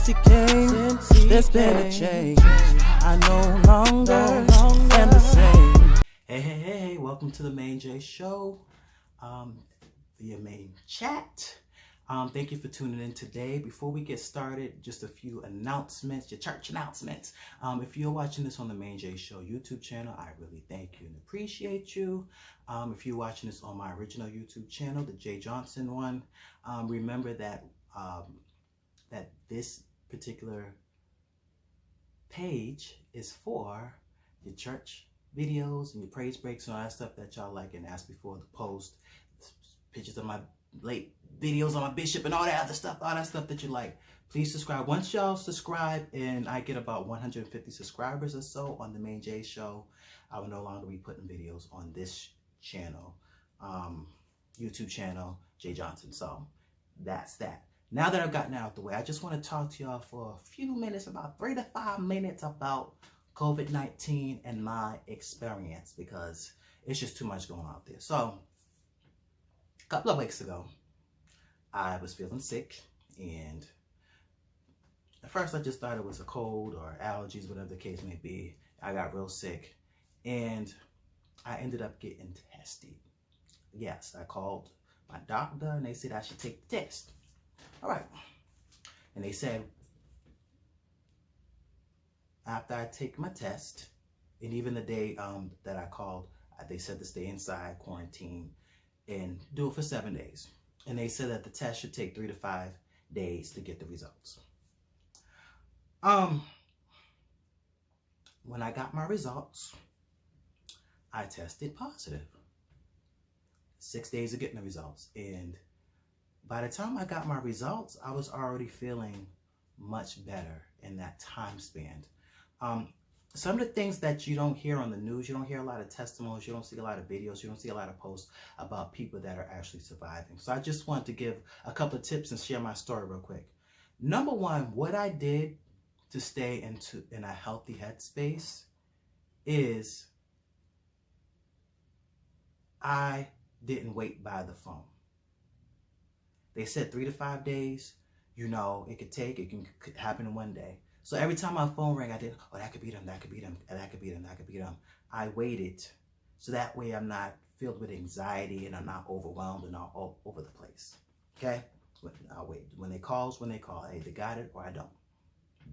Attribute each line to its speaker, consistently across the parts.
Speaker 1: he came, there's been a change. I no longer am the same.
Speaker 2: Hey, welcome to the Maine-J Show via Maine-Chat. Thank you for tuning in today. Before we get started, just a few announcements, your church announcements. If you're watching this on the Maine-J Show YouTube channel, I really thank you and appreciate you. If you're watching this on my original YouTube channel, the J Johnson one, remember that that this particular page is for your church videos and your praise breaks and all that stuff that y'all like and ask before the post, pictures of my late videos on my bishop and all that other stuff, all that stuff that you like. Please subscribe. Once y'all subscribe and I get about 150 subscribers or so on the Maine-J Show, I will no longer be putting videos on this channel, YouTube channel, J Johnson. So that's that. Now that I've gotten out the way, I just want to talk to y'all for a few minutes, about 3 to 5 minutes about COVID-19 and my experience, because it's just too much going on out there. So a couple of weeks ago, I was feeling sick, and at first I just thought it was a cold or allergies, whatever the case may be. I got real sick, and I ended up getting tested. Yes, I called my doctor, and they said I should take the test. All right. And they said, after I take my test, and even the day that I called, they said to stay inside, quarantine, and do it for 7 days. And they said that the test should take 3 to 5 days to get the results. When I got my results, I tested positive. 6 days of getting the results. And by the time I got my results, I was already feeling much better in that time span. Some of the things that you don't hear on the news, you don't hear a lot of testimonies, you don't see a lot of videos, you don't see a lot of posts about people that are actually surviving. So I just want to give a couple of tips and share my story real quick. Number one, what I did to stay in a healthy headspace is I didn't wait by the phone. They said 3 to 5 days, you know, it can happen in 1 day. So every time my phone rang, I did, oh, that could be them, that could be them, that could be them, that could be them. I waited, so that way I'm not filled with anxiety and I'm not overwhelmed and all over the place, okay? I'll wait. When they call, I either got it or I don't.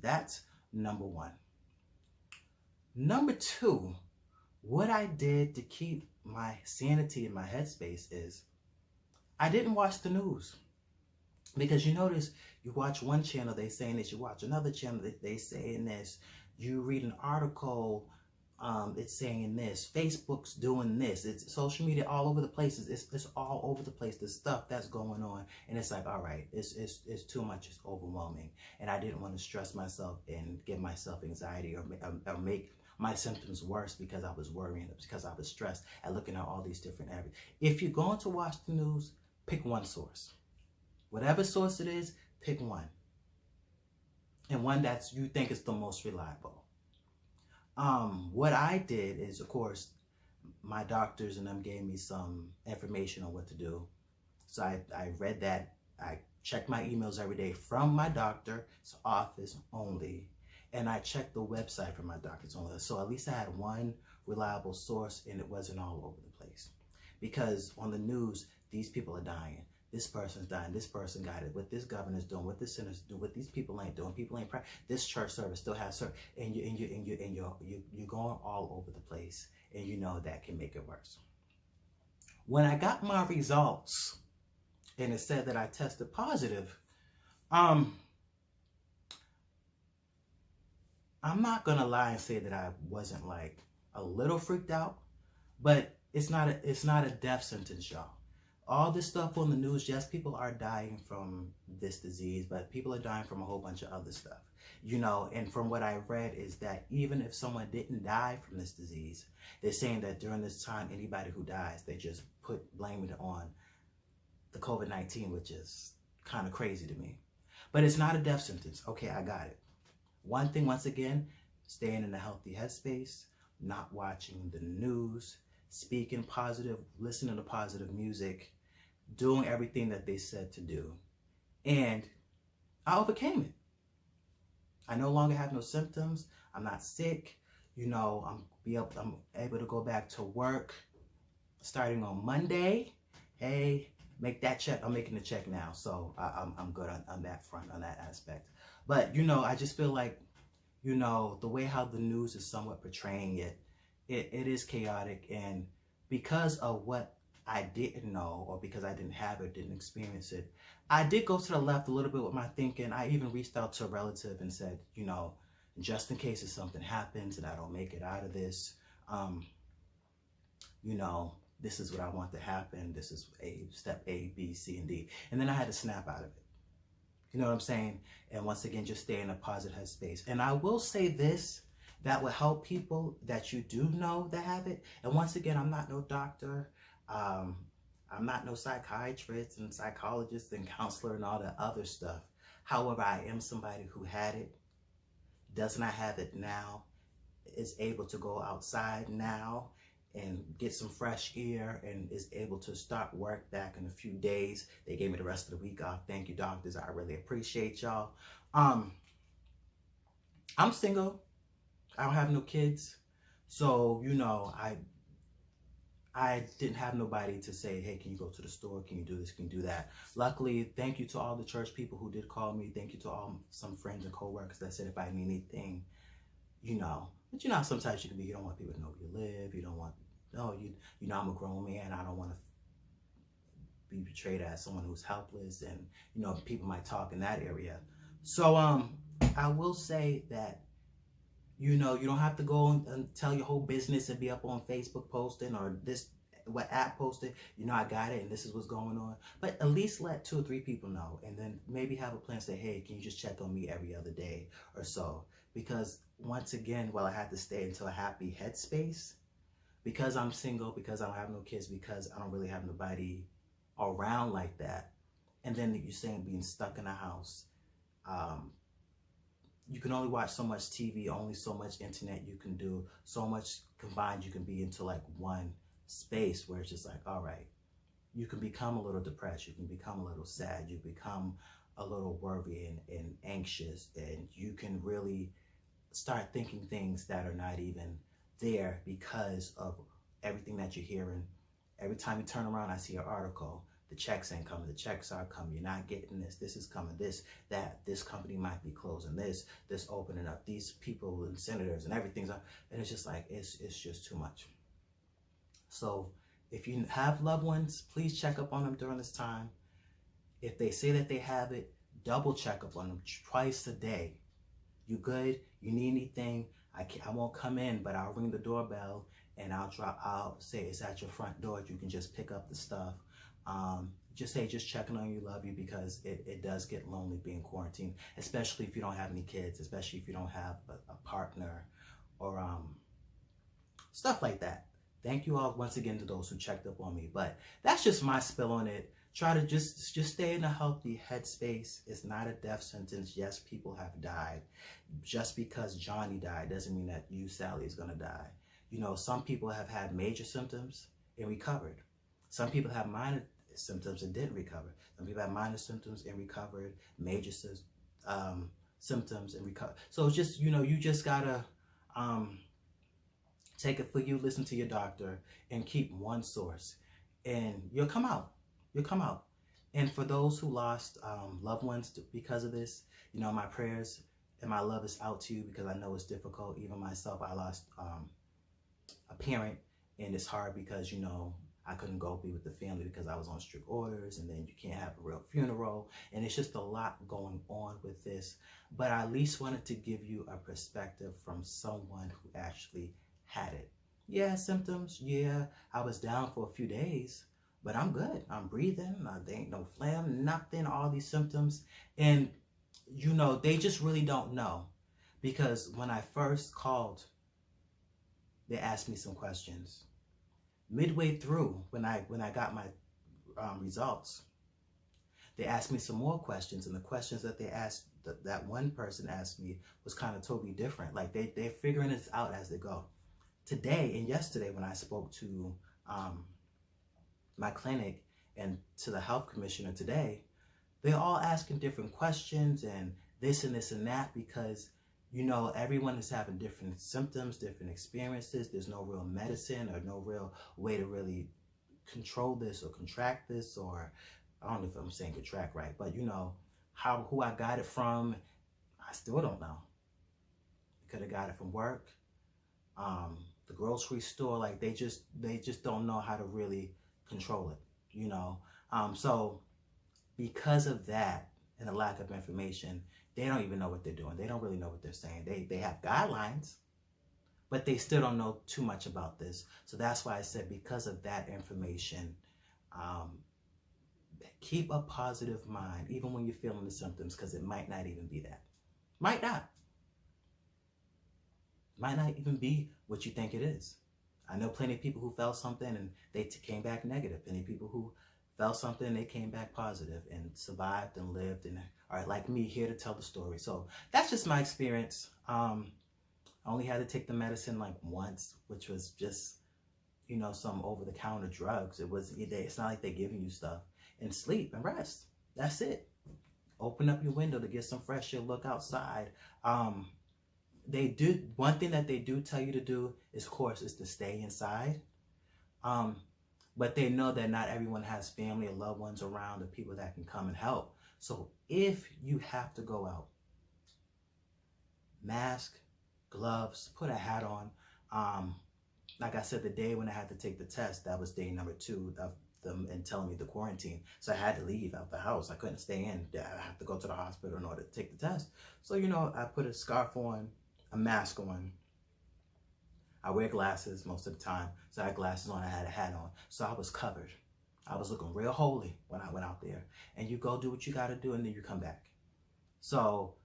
Speaker 2: That's number one. Number two, what I did to keep my sanity in my headspace is I didn't watch the news. Because you notice, you watch one channel, they saying this, you watch another channel, they saying this, you read an article, it's saying this, Facebook's doing this, it's social media all over the place, it's all over the place, the stuff that's going on, and it's like, all right, it's too much, it's overwhelming, and I didn't want to stress myself and give myself anxiety or make my symptoms worse because I was worrying, because I was stressed at looking at all these different areas. If you're going to watch the news, pick one source. Whatever source it is, pick one. And one that you think is the most reliable. What I did is, of course, my doctors and them gave me some information on what to do. So I read that. I checked my emails every day from my doctor's office only. And I checked the website from my doctor's only. So at least I had one reliable source and it wasn't all over the place. Because on the news, these people are dying. This person's dying. This person got it. What this governor's doing. What this senator's doing. What these people ain't doing. People ain't praying. This church service still has service, and you're going all over the place, and you know that can make it worse. When I got my results, and it said that I tested positive, I'm not gonna lie and say that I wasn't like a little freaked out, but it's not a death sentence, y'all. All this stuff on the news, yes, people are dying from this disease, but people are dying from a whole bunch of other stuff. You know, and from what I read is that even if someone didn't die from this disease, they're saying that during this time, anybody who dies, they just blame it on the COVID-19, which is kind of crazy to me. But it's not a death sentence. Okay, I got it. One thing, once again, staying in a healthy headspace, not watching the news, speaking positive, listening to positive music, doing everything that they said to do. And I overcame it. I no longer have no symptoms. I'm not sick. You know, I'm able to go back to work starting on Monday. Hey, make that check. I'm making the check now, so I'm good on that front, on that aspect. But you know, I just feel like, you know, the way how the news is somewhat portraying it, it is chaotic, and because of what I didn't know, or because I didn't have it, didn't experience it, I did go to the left a little bit with my thinking. I even reached out to a relative and said, you know, just in case if something happens and I don't make it out of this, you know, this is what I want to happen. This is step A, B, C, and D. And then I had to snap out of it. You know what I'm saying? And once again, just stay in a positive headspace. And I will say this, that will help people that you do know that have it. And once again, I'm not no doctor. I'm not no psychiatrist and psychologist and counselor and all that other stuff. However, I am somebody who had it, does not have it now, is able to go outside now and get some fresh air, and is able to start work back in a few days. They gave me the rest of the week off. Thank you, doctors. I really appreciate y'all. I'm single. I don't have no kids. So, you know, I didn't have nobody to say, hey, can you go to the store? Can you do this? Can you do that? Luckily, thank you to all the church people who did call me. Thank you to some friends and co-workers that said if I need anything, you know. But you know, sometimes you can be, you don't want people to know where you live. You don't want, no, you know, I'm a grown man. I don't want to be portrayed as someone who's helpless, and, you know, people might talk in that area. So, I will say that, you know, you don't have to go and tell your whole business and be up on Facebook posting or this, what app posted, you know, I got it and this is what's going on. But at least let 2 or 3 people know, and then maybe have a plan, say, hey, can you just check on me every other day or so? Because once again, while I had to stay into a happy headspace, because I'm single, because I don't have no kids, because I don't really have nobody around like that, and then you're saying being stuck in a house, you can only watch so much TV, only so much internet you can do, so much combined you can be into like one space where it's just like, all right, you can become a little depressed, you can become a little sad, you become a little worried and anxious, and you can really start thinking things that are not even there because of everything that you're hearing. Every time you turn around, I see an article. The checks ain't coming. The checks are coming. You're not getting this. This is coming. This, that. This company might be closing. This opening up. These people and senators and everything's up. And it's just like, it's just too much. So if you have loved ones, please check up on them during this time. If they say that they have it, double check up on them twice a day. You good? You need anything? I won't come in, but I'll ring the doorbell and I'll say it's at your front door. You can just pick up the stuff. Just say, just checking on you, love you, because it does get lonely being quarantined, especially if you don't have any kids, especially if you don't have a partner or stuff like that. Thank you all once again to those who checked up on me. But that's just my spill on it. Try to just stay in a healthy headspace. It's not a death sentence. Yes, people have died. Just because Johnny died doesn't mean that you, Sally, is going to die. You know, some people have had major symptoms and recovered. Some people have minor symptoms and didn't recover. Some people have minor symptoms and recovered, major symptoms and recover. So it's just, you know, you just gotta take it for you, listen to your doctor, and keep one source, and you'll come out. You'll come out. And for those who lost loved ones because of this, you know, my prayers and my love is out to you, because I know it's difficult. Even myself, I lost a parent, and it's hard because, you know, I couldn't go be with the family because I was on strict orders, and then you can't have a real funeral, and it's just a lot going on with this. But I at least wanted to give you a perspective from someone who actually had it. Yeah, symptoms, yeah, I was down for a few days, but I'm good. I'm breathing, there ain't no phlegm, nothing, all these symptoms. And, you know, they just really don't know, because when I first called, they asked me some questions. Midway through, when I got my results, they asked me some more questions, and the questions that they asked, that one person asked me, was kind of totally different. Like they're figuring this out as they go. Today and yesterday, when I spoke to my clinic and to the health commissioner today, they're all asking different questions and this and this and that, because everyone is having different symptoms, different experiences. There's no real medicine or no real way to really control this or contract this, or I don't know if I'm saying contract right, but who I got it from, I still don't know. Could have got it from work, the grocery store. Like they just don't know how to really control it, So because of that and the lack of information, they don't even know what they're doing. They don't really know what they're saying. They have guidelines, but they still don't know too much about this. So that's why I said, because of that information, keep a positive mind, even when you're feeling the symptoms, because it might not even be that. Might not even be what you think it is. I know plenty of people who felt something and they came back negative. Plenty of people who felt something, they came back positive and survived and lived and are like me, here to tell the story. So that's just my experience. I only had to take the medicine like once, which was just, some over-the-counter drugs. It's not like they're giving you stuff. And sleep and rest. That's it. Open up your window to get some fresh air, look outside. One thing that they do tell you to do is, of course, is to stay inside. But they know that not everyone has family or loved ones around or people that can come and help. So if you have to go out, mask, gloves, put a hat on. Like I said, the day when I had to take the test, that was day number 2 of them and telling me the quarantine. So I had to leave out the house. I couldn't stay in. I have to go to the hospital in order to take the test. So, I put a scarf on, a mask on. I wear glasses most of the time. So I had glasses on, I had a hat on. So I was covered. I was looking real holy when I went out there. And you go do what you got to do, and then you come back. So,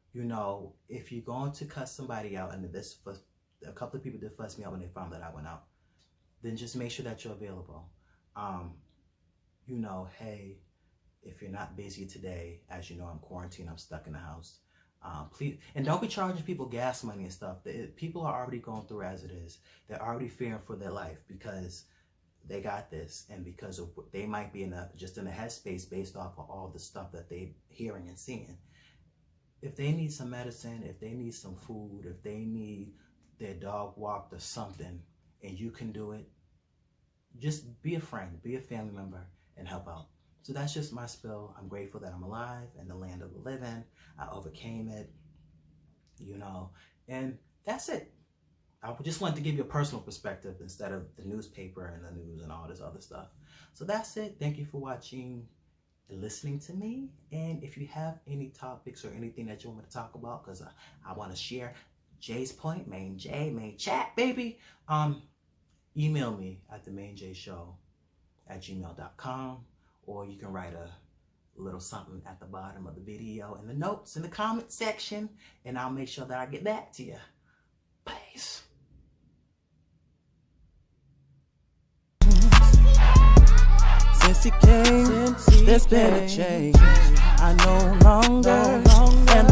Speaker 2: if you're going to cuss somebody out, and a couple of people did fuss me out when they found that I went out, then just make sure that you're available. Hey, if you're not busy today, as you know, I'm quarantined, I'm stuck in the house. Please, and don't be charging people gas money and stuff. People are already going through as it is. They're already fearing for their life because they got this, and because of they might be in a headspace based off of all the stuff that they're hearing and seeing. If they need some medicine, if they need some food, if they need their dog walked or something, and you can do it, just be a friend, be a family member, and help out. So that's just my spill. I'm grateful that I'm alive in the land of the living. I overcame it, and that's it. I just wanted to give you a personal perspective instead of the newspaper and the news and all this other stuff. So that's it. Thank you for watching and listening to me. And if you have any topics or anything that you want me to talk about, because I want to share Jay's point, Maine-Chat, baby. Email me at the Maine-J Show @gmail.com, or you can write a little something at the bottom of the video in the notes in the comment section, and I'll make sure that I get back to you. Peace.
Speaker 1: Since you came, there's been a change. I no longer am